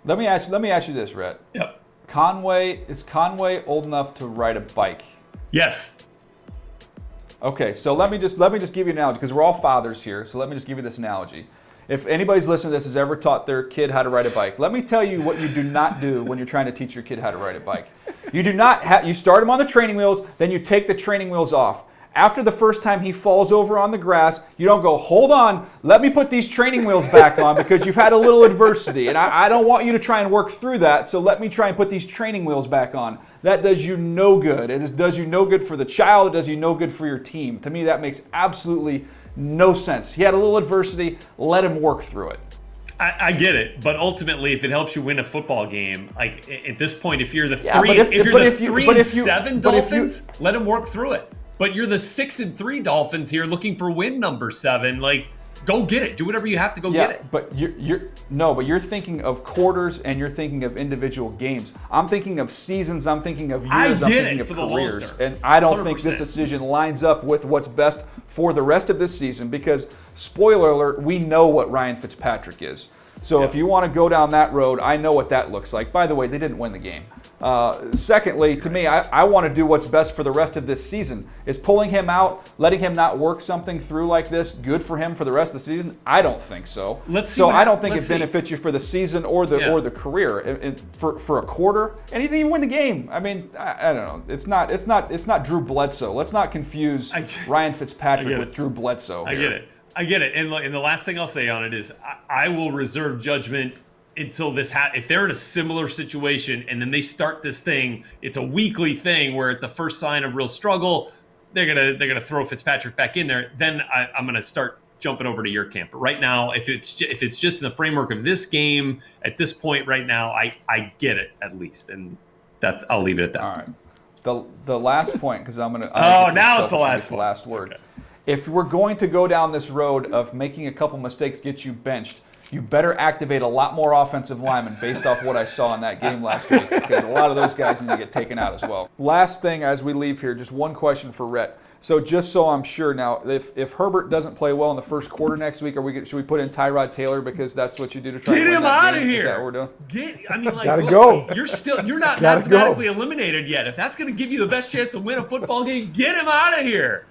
Let me ask you this, Rhett. Yep. Is Conway old enough to ride a bike? Yes. Okay, so let me just give you an analogy because we're all fathers here. So let me just give you this analogy. If anybody's listening to this has ever taught their kid how to ride a bike, let me tell you what you do not do when you're trying to teach your kid how to ride a bike. You do not you start him on the training wheels, then you take the training wheels off. After the first time he falls over on the grass, you don't go, hold on, let me put these training wheels back on because you've had a little adversity. And I don't want you to try and work through that, so let me try and put these training wheels back on. That does you no good. It does you no good for the child. It does you no good for your team. To me, that makes absolutely no sense. He had a little adversity. Let him work through it. I get it, but ultimately, if it helps you win a football game, like at this point, if you're the three and 7 Dolphins, let him work through it. But you're the 6-3 Dolphins here, looking for win number 7. Like, go get it. Do whatever you have to go get it. But you're thinking of quarters and you're thinking of individual games. I'm thinking of seasons. I'm thinking of years. I'm thinking of careers. And I don't 100%. Think this decision lines up with what's best for the rest of this season because, spoiler alert, we know what Ryan Fitzpatrick is. So if you want to go down that road, I know what that looks like. By the way, they didn't win the game. Secondly, to me, I want to do what's best for the rest of this season. Is pulling him out, letting him not work something through like this good for him for the rest of the season? I don't think so. I don't think it benefits you for the season or the career. For a quarter, and he didn't even win the game. I mean, I don't know. It's not Drew Bledsoe. Let's not confuse Ryan Fitzpatrick with Drew Bledsoe. I get it. And the last thing I'll say on it is I will reserve judgment until this if they're in a similar situation and then they start this thing, it's a weekly thing where at the first sign of real struggle, they're gonna throw Fitzpatrick back in there. Then I'm gonna start jumping over to your camp. But right now, if it's just in the framework of this game at this point right now, I get it at least, and that I'll leave it at that. All right. The last point because I'm gonna. Now it's the last word. Okay. If we're going to go down this road of making a couple mistakes get you benched, you better activate a lot more offensive linemen based off what I saw in that game last week because a lot of those guys need to get taken out as well. Last thing as we leave here, just one question for Rhett. So just so I'm sure now, if Herbert doesn't play well in the first quarter next week, should we put in Tyrod Taylor because that's what you do to try to win that game? Get him out of here! Is that what we're doing? Gotta go. You're not mathematically eliminated yet. If that's going to give you the best chance to win a football game, get him out of here.